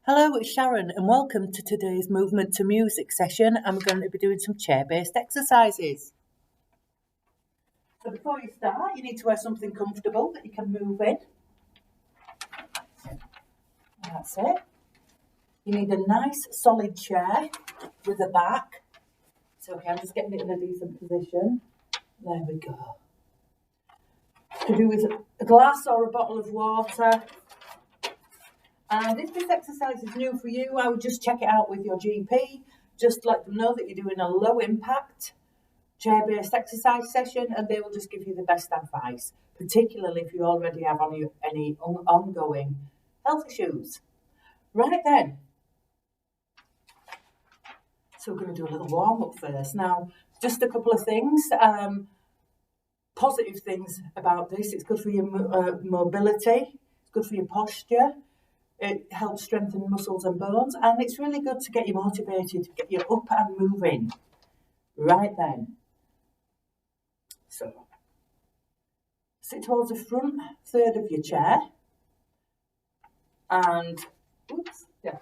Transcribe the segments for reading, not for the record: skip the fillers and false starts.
Hello, it's Sharon and welcome to today's movement to music session, and we're going to be doing some chair-based exercises. So before you start, you need to wear something comfortable that you can move in. That's it. You need a nice solid chair with a back. So okay, I'm just getting it in a decent position. There we go. To do with a glass or a bottle of water. And if this exercise is new for you, I would just check it out with your GP. Just let them know that you're doing a low impact chair-based exercise session, and they will just give you the best advice, particularly if you already have any ongoing health issues. Right then. So we're going to do a little warm-up first. Now, just a couple of things. Positive things about this. It's good for your mobility. It's good for your posture. It helps strengthen muscles and bones, and it's really good to get you motivated, to get you up and moving. Right then. So, sit towards the front third of your chair, and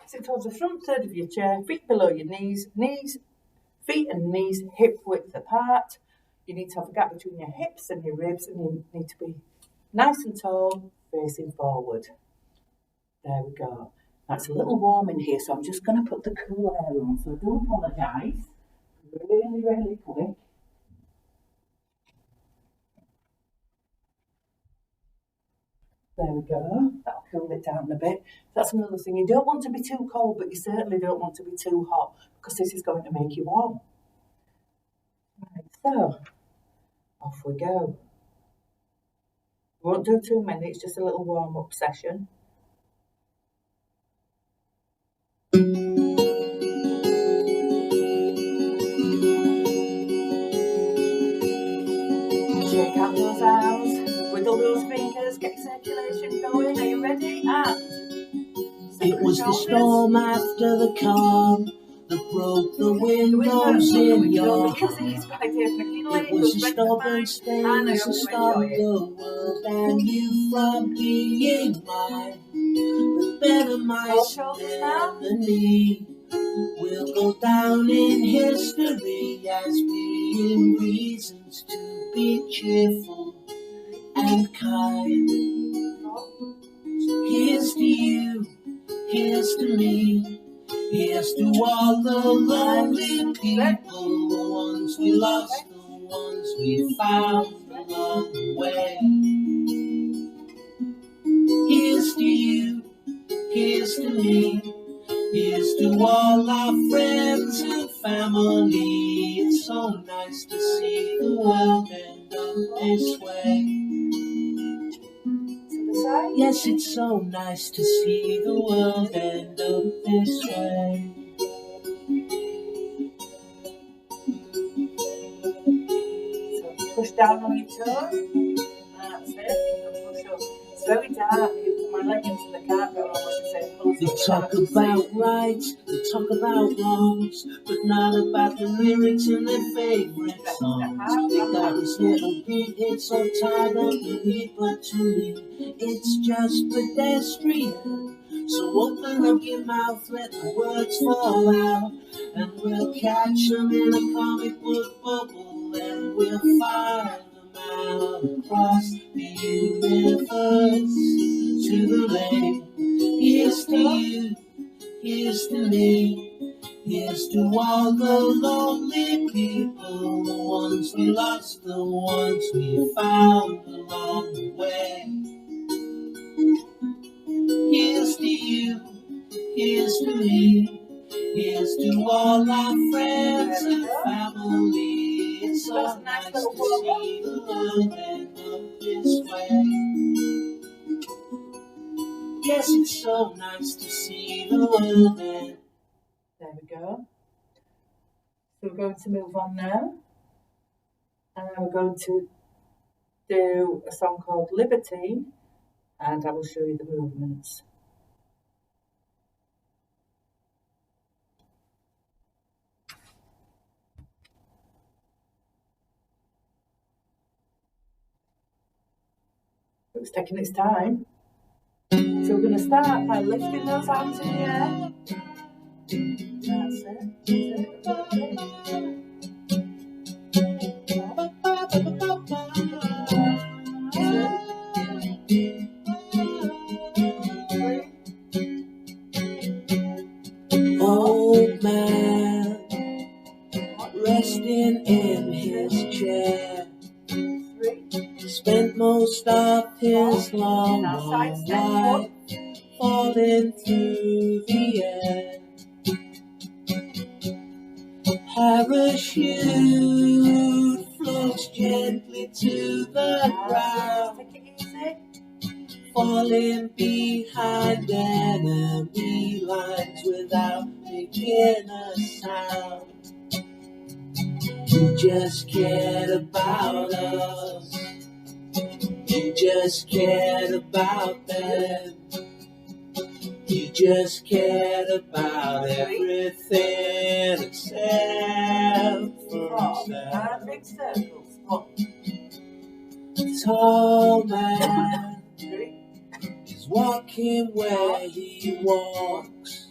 sit towards the front third of your chair, feet below your knees, feet and knees hip width apart. You need to have a gap between your hips and your ribs, and you need to be nice and tall, facing forward. There we go. That's a little warm in here, so I'm just going to put the cool air on. So I do apologise. Really quick. There we go. That'll cool it down a bit. That's another thing. You don't want to be too cold, but you certainly don't want to be too hot, because this is going to make you warm. Right, so off we go. We won't do too many. It's just a little warm-up session. Shake out those arms, wiggle those fingers, get your circulation going. Are you ready? And it was the storm after the calm that broke the windows in your heart. It was a stubborn stain that stopped the world and you from being mine. With better minds than me, we'll go down in history as being reasons to be cheerful and kind. Here's to you, here's to me, here's to all the lonely people, the ones we lost, the ones we found along the way. Here's to you, here's to me, here's to all our friends and family. It's so nice to see the world end up this way. Yes, it's so nice to see the world end up this way. So push down on your toes. That's it. Push up. It's very dark. My leggings in the carpet are almost the same colour. They talk about rights, they talk about wrongs, but not about the lyrics in their favourite songs. They got this little beat, it's so tied up the beat, but to me, it's just pedestrian. So open up your mouth, let the words fall out, and we'll catch them in a comic book bubble, and we'll fire them out across the universe to the lake. Here's to you, here's to me, here's to all the lonely people, the ones we lost, the ones we found along the way. Here's to you, here's to me, here's to all our friends and family. It's so nice to see the world end up this way. Yes, it's so nice to see the world end. There we go. So we're going to move on now. And we're going to do a song called Liberty, and I will show you the movements. It's taking its time. So we're going to start by lifting those arms in the air. That's it. That's it. Old man, resting in his chair, spent most of his long life falling through the air. Parachute floats gently to the ground, falling behind enemy lines without making a sound. You just cared about us, you just cared about them, you just cared about everything except for yourself. Big circles. Tall man is walking where he walks.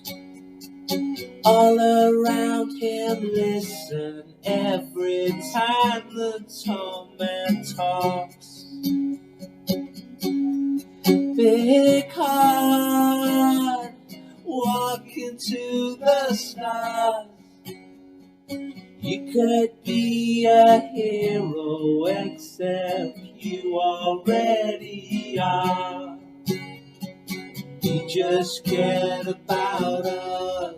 All around him listen every time the tall man talks. Big heart, walking to the stars. You could be a hero except you already are. You just cared about us,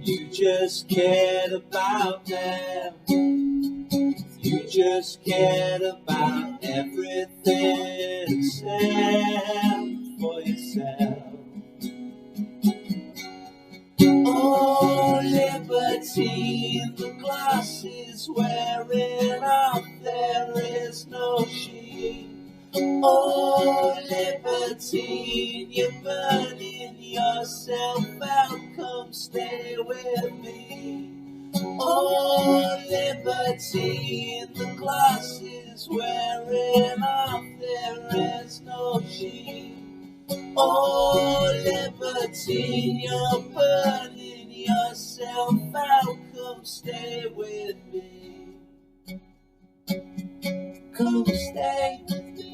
you just cared about them, you just cared about everything except for yourself. Oh, libertine, the glasses wearing off, there is no sheen. Oh, libertine, you're burning yourself out, come stay with me. Oh, libertine, the glasses wearing off, there is no sheen. Oh, libertine, you're burning yourself out, come stay with me. Come stay with me.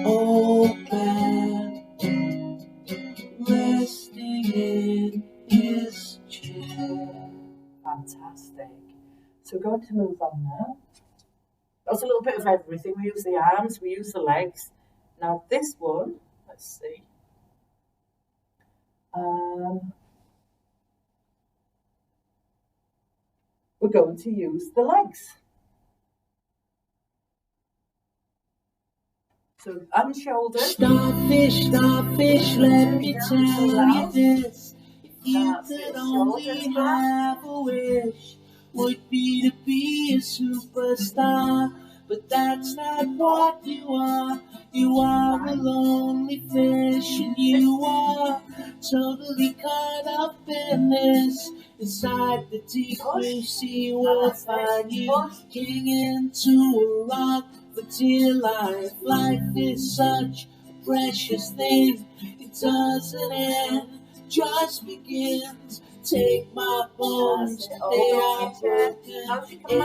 Old man, resting in his chair. Fantastic. So we're going to move on now. That's a little bit of everything. We use the arms, we use the legs. Now this one, let's see. We're going to use the legs. So unshoulders. Starfish, starfish, let me tell you this. If you could only have a wish, would be to be a superstar. But that's not what you are. You are a lonely fish, and you are totally caught up in this. Inside the deep blue sea will find you clinging to a rock for dear life. Life is such a precious thing, it doesn't end, just begins. Take my bones, they are broken,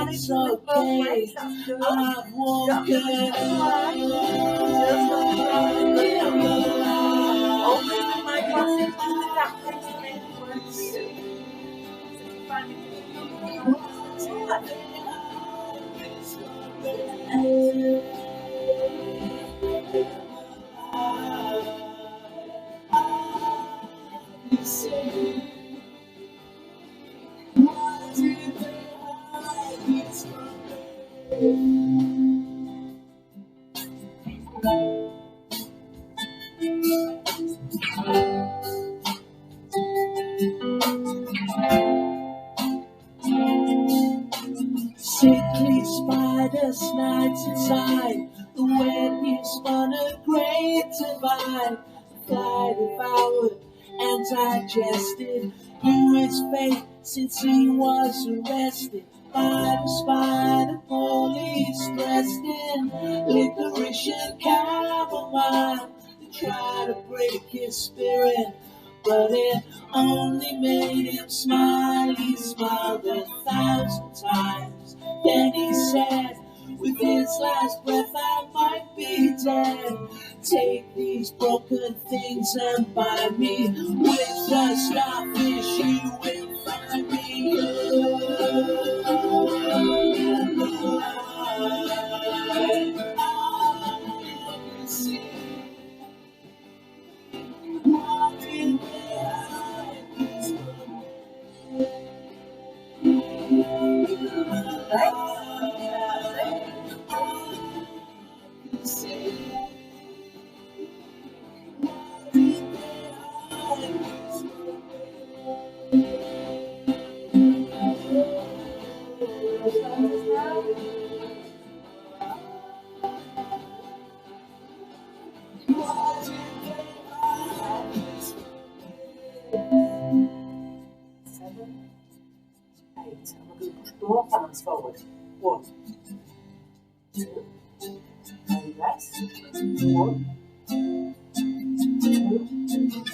it's okay, I've woken up. Only with my glasses does the tap next to me work for you. So if you find Sickly spiders, nights inside, the web is spun a great divide. Fly devoured and digested, knew his fate since he was arrested. by the spider police dressed in licorice and chamomile. They try to break his spirit, but it only made him smile. He smiled 1,000 times, then he said, with his last breath I might be dead. Take these broken things and bind me with the starfish, you will find me in the light. I see walking behind this both arms forward. 1, 2, and rest. 1, 2.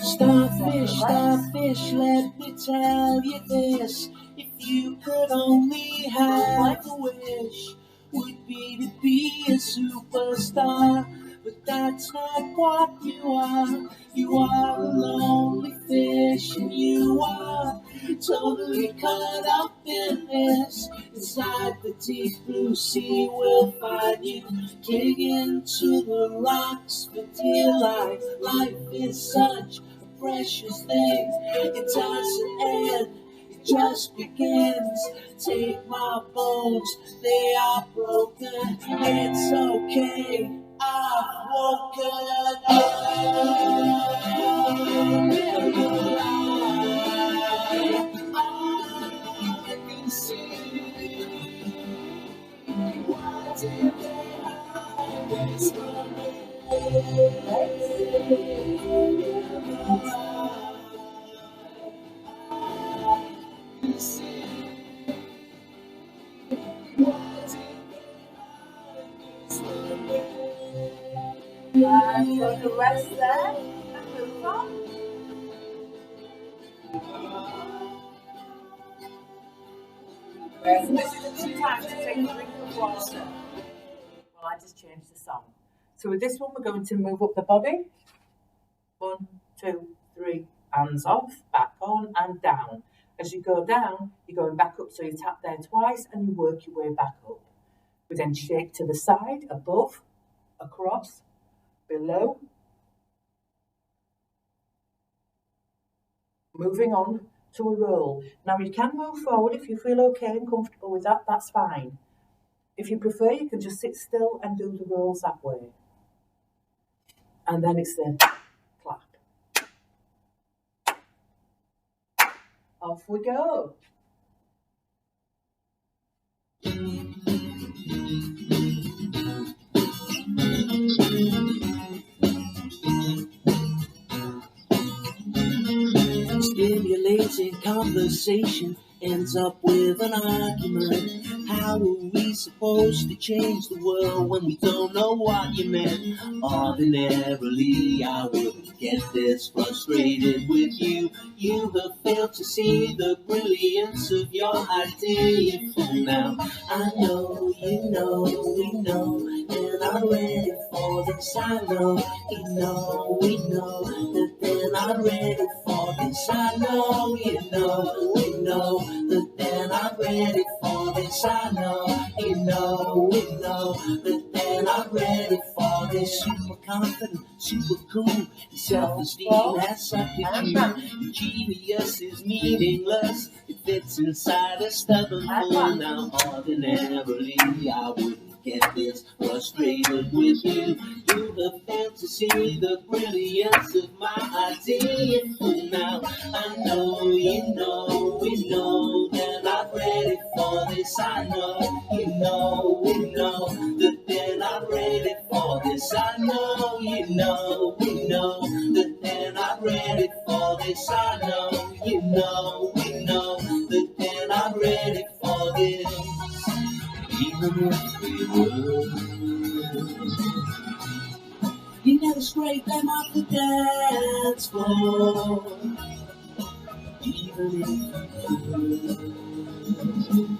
Starfish, starfish, let me tell you this. If you could only have a wish, would be to be a superstar. But that's not what you are. You are a lonely fish, and you are totally caught up in this. Inside the deep blue sea, we'll find you. Dig into the rocks for dear life. Life is such a precious thing. It doesn't end, it just begins. Take my bones, they are broken. It's okay, I've woken up in the light. I can see what's in this Got the rest there and move on. So this is a good time to take a drink of water. Well, I just changed the song. So with this one, we're going to move up the body. 1, 2, 3, hands off, back on and down. As you go down, you're going back up, so you tap there twice and you work your way back up. We then shake to the side, above, across, below. Moving on to a roll. Now you can move forward if you feel okay and comfortable with that, that's fine. If you prefer, you can just sit still and do the rolls that way. And then it's the clap. Off we go. Stimulating conversation ends up with an argument. How are we supposed to change the world when we don't know what you meant? Ordinarily, I wouldn't get this frustrated with you. You have failed to see the brilliance of your idea. Now, I know, you know, we know, and I'm ready for this. I know, you know, we know, that they're not ready for this. I know, you know, we know, that they're not ready for this. I know, you know, we know, that they're not ready for this. Super confident, super cool, self-esteem has sucked at you. Genius is meaningless, it fits inside a stubborn fool. Now, ordinarily, I wouldn't get this frustrated with you. You have failed to see the brilliance of my idea. Now, I know, you know, we know, they're not ready for this. I know, you know, we know, that they're not ready for this. I know, you know, we know, that they're not ready for this. I know, you know, we know, that they're not ready for this. even if we would. You never scrape them off the dance floor, even if you would.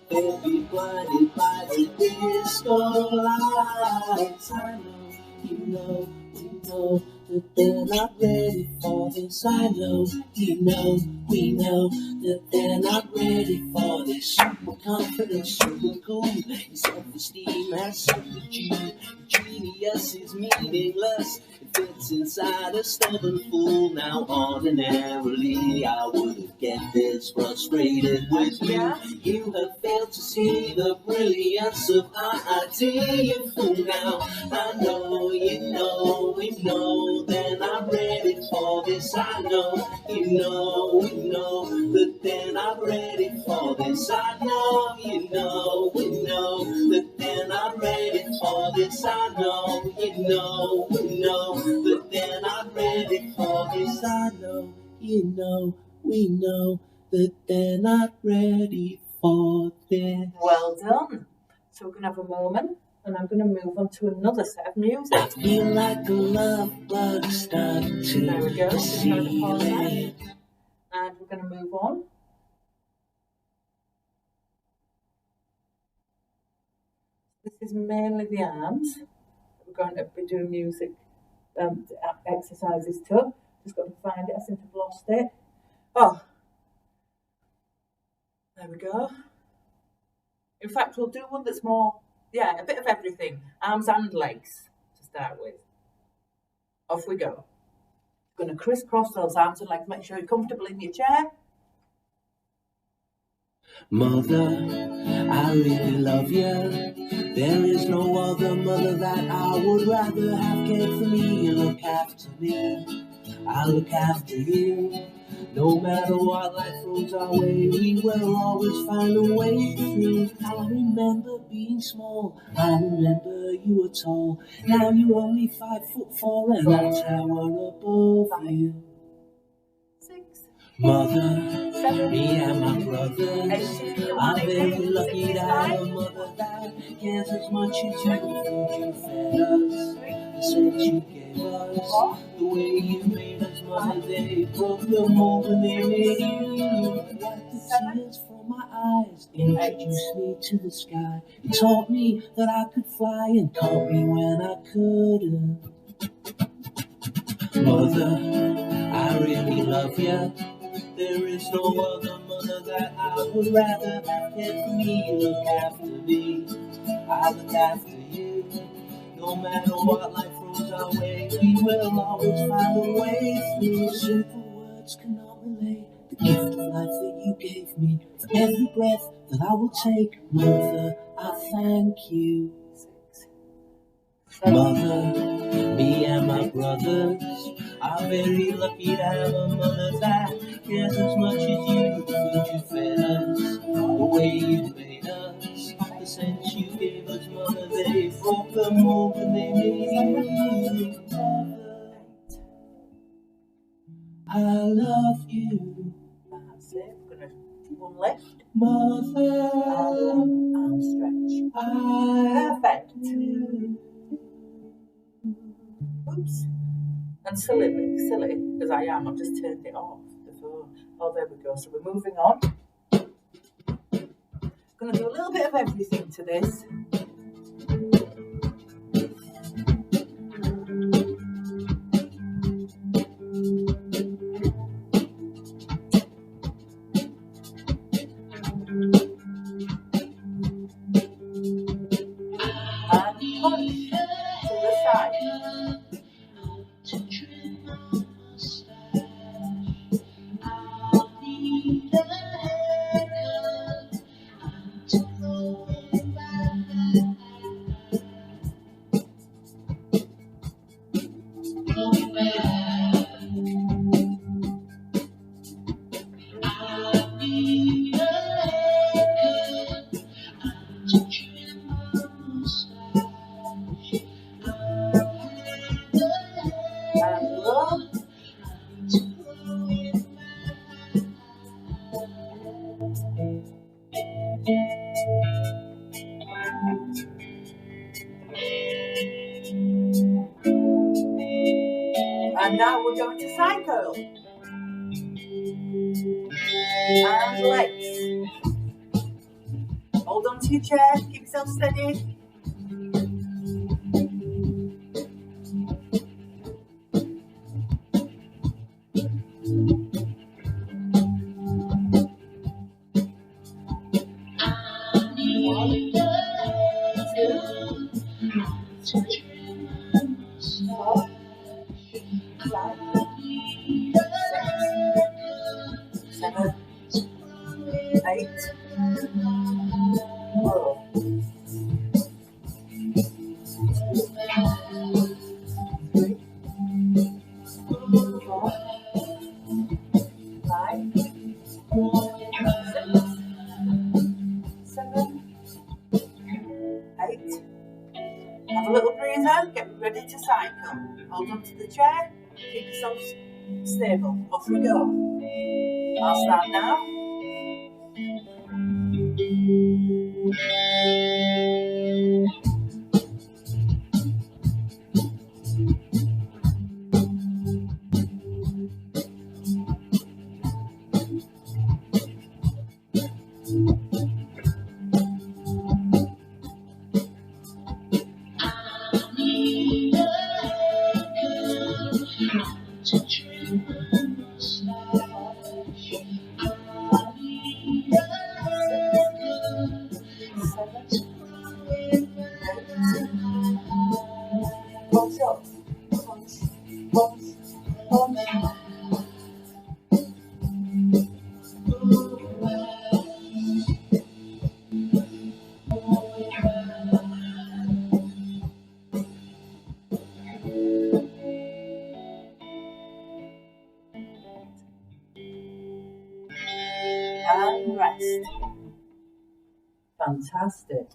They'll be blinded by the disco lights. I know, we know that they're not ready for this. I know, we know that they're not ready for this. Super confident, super cool. Your self-esteem has suffered you. Genius is meaningless. It fits inside a stubborn fool. Now ordinarily I wouldn't get this frustrated with you. You have failed to see the brilliance of our idea. Fool, now I know, we know they're not ready for this. I know, we know that they're not ready for this. I know, we know that they're not ready for this. I know, we know that they're not ready for this. I know, we know that they're not ready for this. Well done. So we're going to have a moment, and I'm going to move on to another set of music. I feel like a love bug stuck to there we go. the Just going to pause there. ceiling. And we're going to move on. This is mainly the arms. We're going to be doing music exercises to. Just got to find it. I seem to have lost it. Oh, there we go. In fact, we'll do one that's more, a bit of everything. Arms and legs to start with. Off we go. We're going to crisscross those arms and legs. Make sure you're comfortable in your chair. Mother, I really love you. There is no other mother that I would rather have cared for me and look after me. I look after you. No matter what life throws our way, we will always find a way through. I remember being small, I remember you were tall. Now you're only 5'4" and I tower above you. 6, Mother, 7, me and my brothers, 8, I'm very lucky to have a mother that cares as much as you. The food you fed us, the sex you gave us, the way you made us, mother, they broke the mold when they made you. Wiped the tears from my eyes, introduced me to the sky. You taught me that I could fly and caught me when I couldn't. Mother, I really love you. There is no other mother that I would rather have cared for me. Look after me, I look after you. No matter what life throws our way, we will always find a way through. Simple words cannot relate the gift of life that you gave me. For every breath that I will take, Mother, I thank you. Mother, me and my brothers are very lucky to have a mother that cares as much as you. The food you fed us, the way you made us, the sense you gave us, mother, they broke the mold when they made you. Mother, I love you. That's it. We're going to do one left. Mother, Arm stretch. Perfect. Oops. And silly as I am, I've just turned it off, the phone. Oh, there we go. So we're moving on. Going to do a little bit of everything to this. And punch to the side. And now we're going to side curl. And legs. Hold on to your chair, keep yourself steady. Seven, 8, 4, 3, 4, 5, 6, 7, 8. Have a little breather, get ready to cycle. Hold on to the chair, keep yourself stable. Off we go. I'll start now. Punch up, punch, punch, punch. And rest. Fantastic.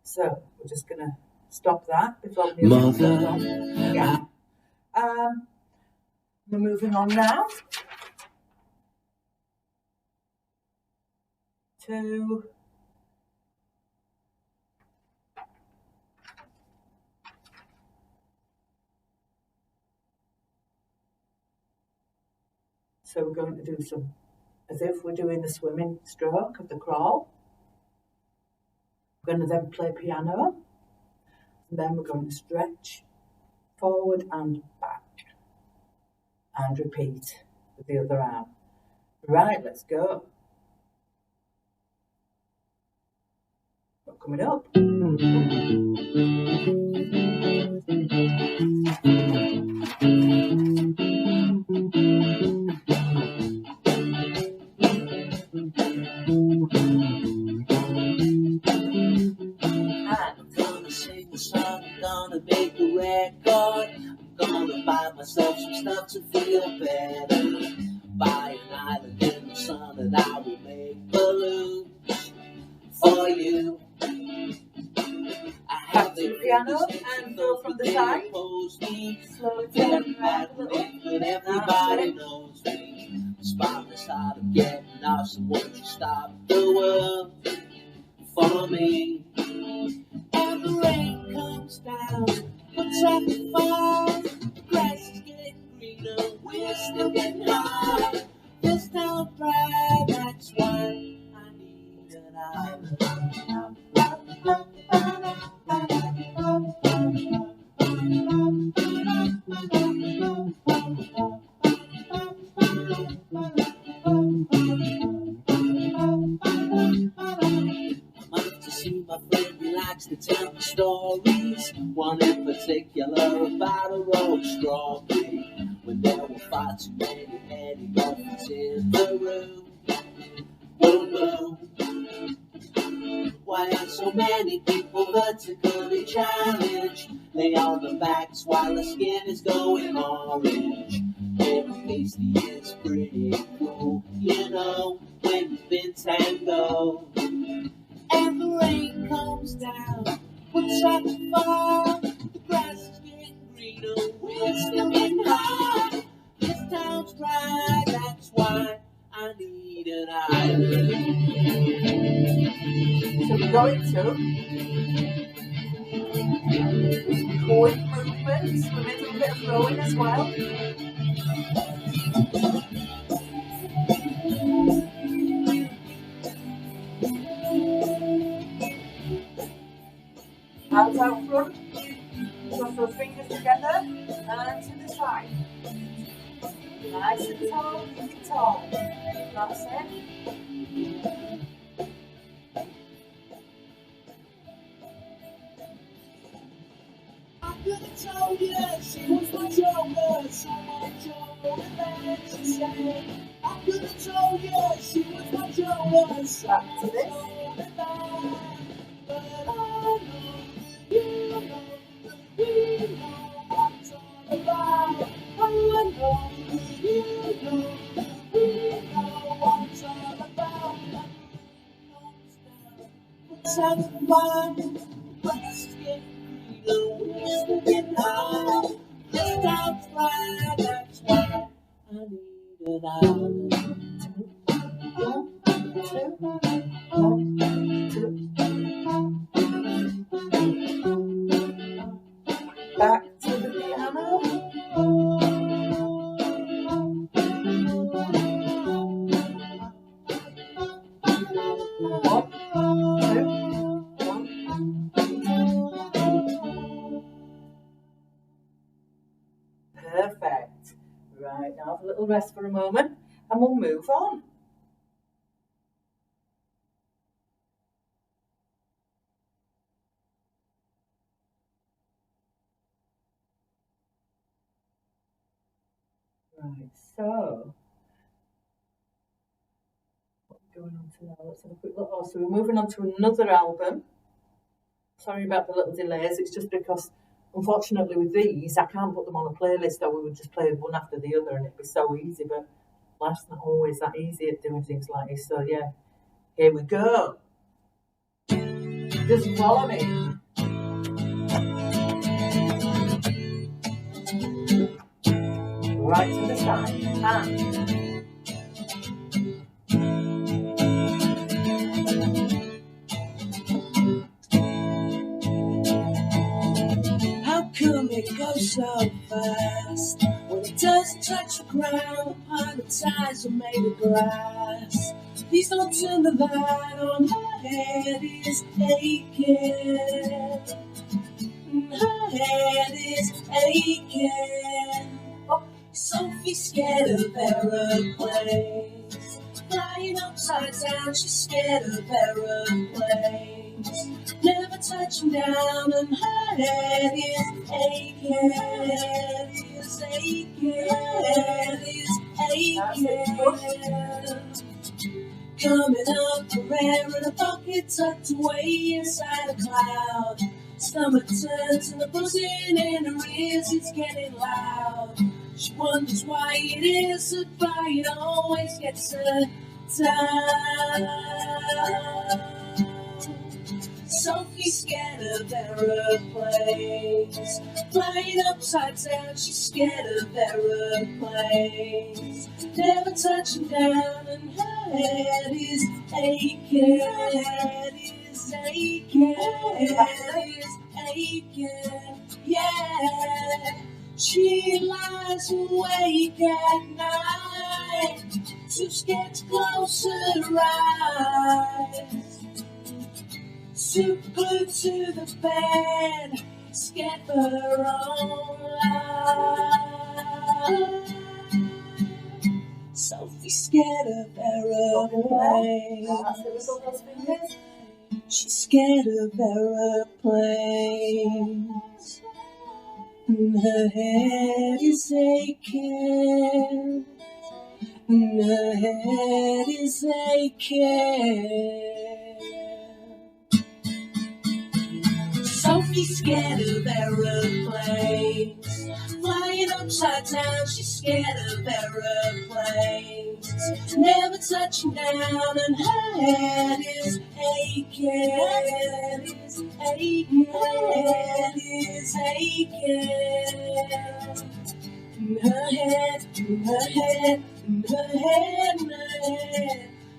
So we're just going to stop that before the music goes on. Yeah. We're moving on now to so we're going to do some, as if we're doing the swimming stroke of the crawl. We're going to then play piano, and then we're going to stretch forward and back, and repeat with the other arm. Right, let's go. Not coming up. Gonna make a record. I'm gonna buy myself some stuff to feel better. Buy an island in the sun and I will make balloons for you. I have the piano and go from the side. Slowly turn back a little. But everybody knows me. Spotless out of getting off, so won't you stop the world for me? And the rain comes down, what's happening fall? The grass is getting greener, we're still getting hot. This town dry, that's why I need an island. My friend, he likes to tell me stories. One in particular about a road strawberry. When there were far too many Eddie Dolphins in the room. Boom, boom. Why are so many people vertically challenged? Lay on their backs while the skin is going orange. Little pasty is pretty cool, you know, when you've been tango. And the rain comes down, what's up to fall? The grass is getting greener, we're still getting hot. This town's dry, that's why I need an island. So we're going to quick movements. We're making a bit of rowing as well. Hands out front. Cross those fingers together and to the side. Nice and tall, keep it tall. That's it. I could have told you she was my joker, so much older than she said. I could have told you she was my joker, so Back to much this. older than. But I know, you know, we know what it's all about. I know, you know, we know what it's all about. Let's have fun. Let's get let's get high. Let's dance right. That's why I need it out. Back to the piano. One, two, one. Perfect. Right, now have a little rest for a moment and we'll move on. Right, so what's going on to now? Let's have a quick look. Oh, so we're moving on to another album. Sorry about the little delays. It's just because, unfortunately, with these, I can't put them on a playlist, or we would just play one after the other, and it'd be so easy. But life's not always that easy at doing things like this. So yeah, here we go. Just follow me. Right to the side. And How come it goes so fast? When it doesn't touch the ground, upon the ties are made of glass. Please don't turn the light on, her head is aching. Her head is aching. Sophie's scared of aeroplanes. Flying upside down, she's scared of aeroplanes. Never touching down, and her head is aching. Her head is aching. Her head is aching. Coming up for air in a bucket tucked away inside a cloud. Stomach turns and the buzzing in her ears, it's getting loud. She wonders why it is that flying always gets her down. Sophie's scared of aeroplanes. Flying upside down, she's scared of aeroplanes. Never touching down, and her head is aching. Her head is aching. Her head is aching. Yeah. She lies awake at night, too scared to close her eyes. Super glued to the bed, scared for her own life. Sophie's scared of aeroplanes. She's scared of aeroplanes. And her head is aching. And her head is aching. Sophie's scared of aeroplanes. Flying upside down, she's scared of aeroplanes. Never touching down, and her head is aching. Her head is aching. Her head is aching. Her head, her head, her head,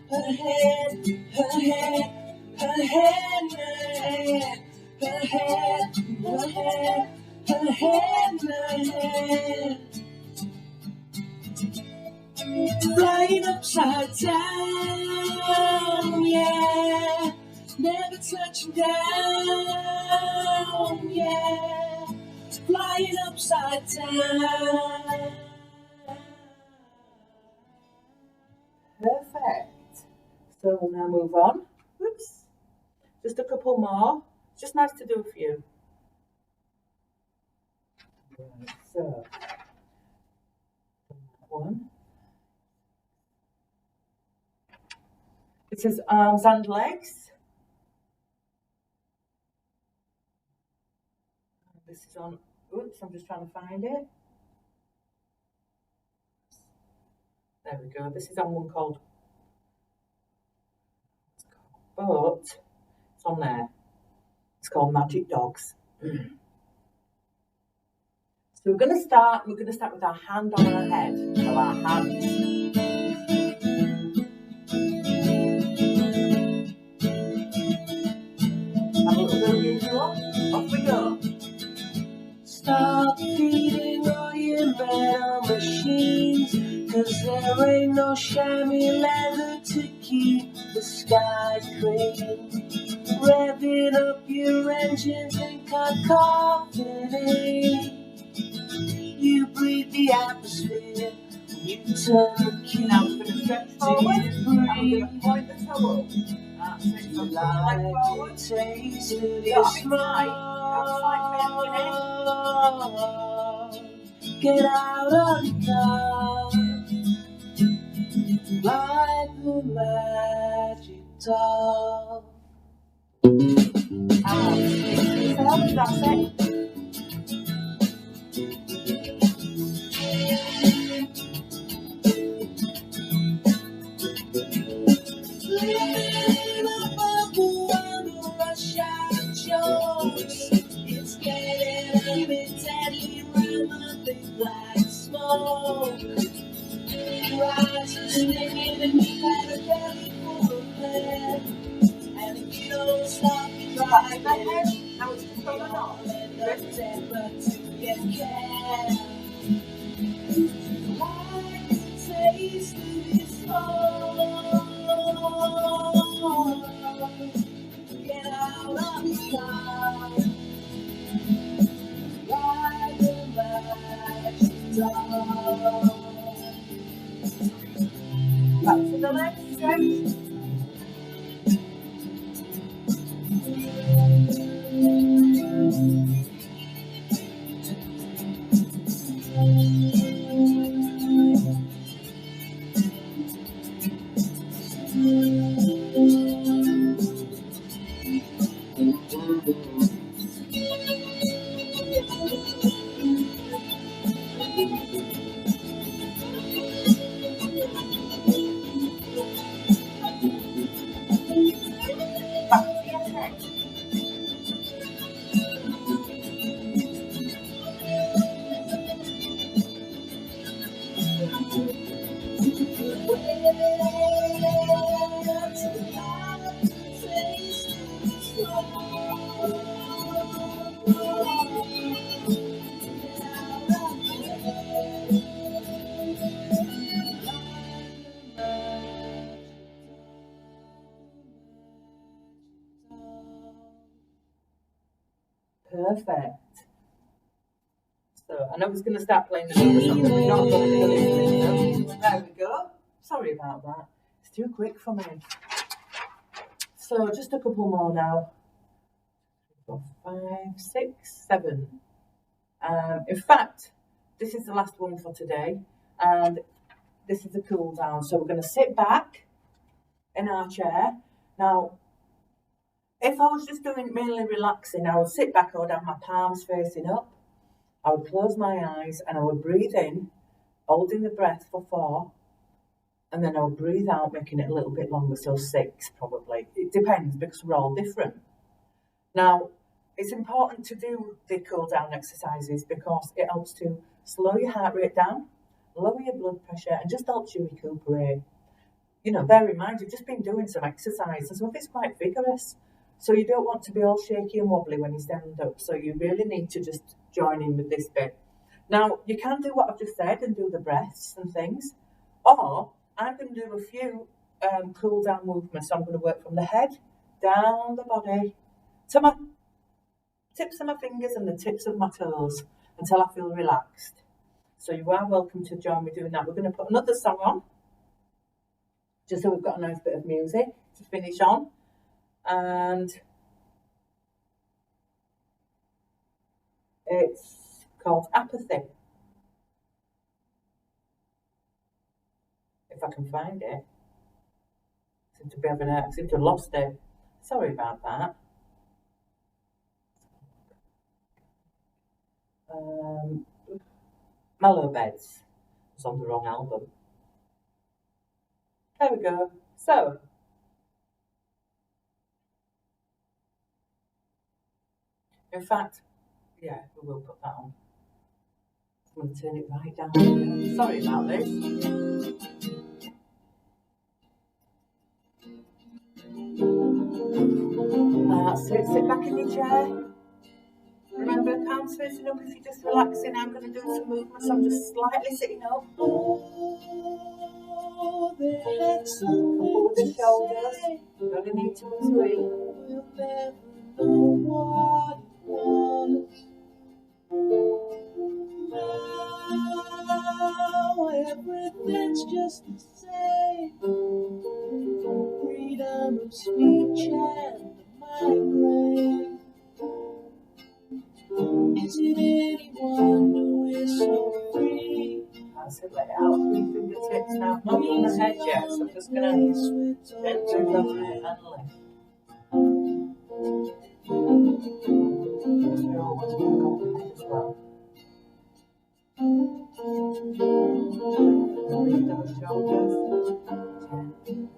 her head, her head, her head, her head, her head, her head, her hand in her hand, flying upside down, yeah, never touching down, yeah, flying upside down. Perfect. So we'll now move on. Oops. Just a couple more. It's just nice to do a few. Right, so that one. It says arms and legs. This is on, oops, I'm just trying to find it. There we go. This is on one called, but it's on there. It's called Magic Dogs. So we're going to start with our hand on our head. So our hands. Have a little bit of usual. Off we go. Stop feeding all your metal machines, 'cause there ain't no shiny leather to keep the sky clean. Revving up your engines in cacophony. You breathe the atmosphere, you turn the key. Now we're going to stretch forward, and we're going to point the toe up. That's it. So put the leg forward. You got a bit tight. Get out of the car, like the magic doll. That's it. Living above the rush hour jokes. It's getting a bit deadly round the big black smoke. Your eyes are stinging and you got a belly full of lead. And if you don't stop, you drive Now it's just you'll going on. end up dead, but you get care. Like the taste of this home. Get out of the car, ride the magic doll. Back to the left stretch. Back to your head. Perfect. So I know I was going to start playing the other song, but we're not going to do this. There we go. Sorry about that. It's too quick for me. So just a couple more now. 4, 5, 6, 7. In fact, this is the last one for today, and this is a cool down. So we're going to sit back in our chair. Now, if I was just doing mainly relaxing, I would sit back, I would have my palms facing up, I would close my eyes and I would breathe in, holding the breath for 4, and then I would breathe out, making it a little bit longer, so 6 probably. It depends because we're all different. Now, it's important to do the cool down exercises because it helps to slow your heart rate down, lower your blood pressure, and just helps you recuperate. You know, bear in mind, you've just been doing some exercise, and some of it's quite vigorous. So you don't want to be all shaky and wobbly when you stand up. So you really need to just join in with this bit. Now, you can do what I've just said and do the breaths and things, or I'm going to do a few cool down movements. So I'm going to work from the head down the body to my tips of my fingers and the tips of my toes until I feel relaxed. So you are welcome to join me doing that. We're going to put another song on, just so we've got a nice bit of music to finish on. And it's called Apathy. If I can find it. I seem to have lost it. Sorry about that. Mallow Beds was on the wrong album. There we go. So, in fact, yeah, we will put that on. I'm going to turn it right down here. Sorry about this. That's it. Sit back in your chair. Remember, palms facing up if you're just relaxing. I'm going to do some movements. I'm just slightly sitting up. Come forward the shoulders. You only need 2 or 3. We'll never know what it was. Now everything's just the same. Freedom of speech and migraine. Is it anyone who is so free? That's it, let it out through fingertips now. Not on the head yet, so I'm just going to gently lower it and lift. Because we always work on the head as well. Lift those shoulders. Gently.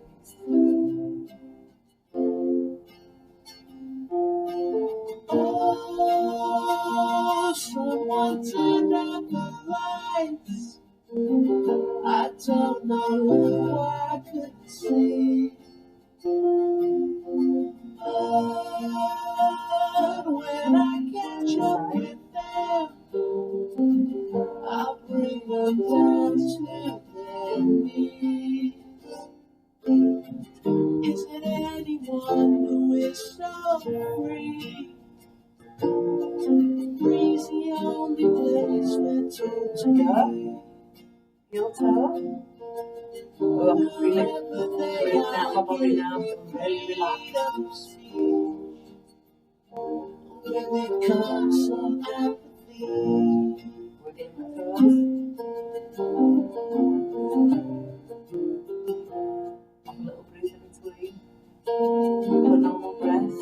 Someone turned out the lights. I don't know who I could see. But when I catch up with them, I'll bring them down to their knees. Is it anyone who is so free? Free's the only place we're told to go. Heel toe. Oh, I can feel it breathing out my body now. I'm really relaxed. When it comes some apathy, wiggling my toes. Have a little breathe in between. With a normal breath.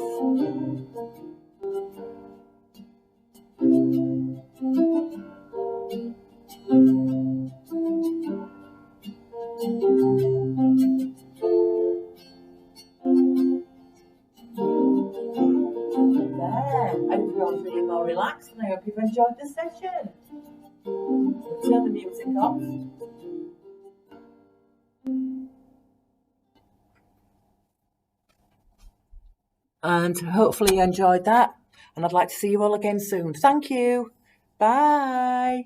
I hope you're all feeling more relaxed and I hope you've enjoyed the session. Turn the music off. And hopefully you enjoyed that. And I'd like to see you all again soon. Thank you. Bye.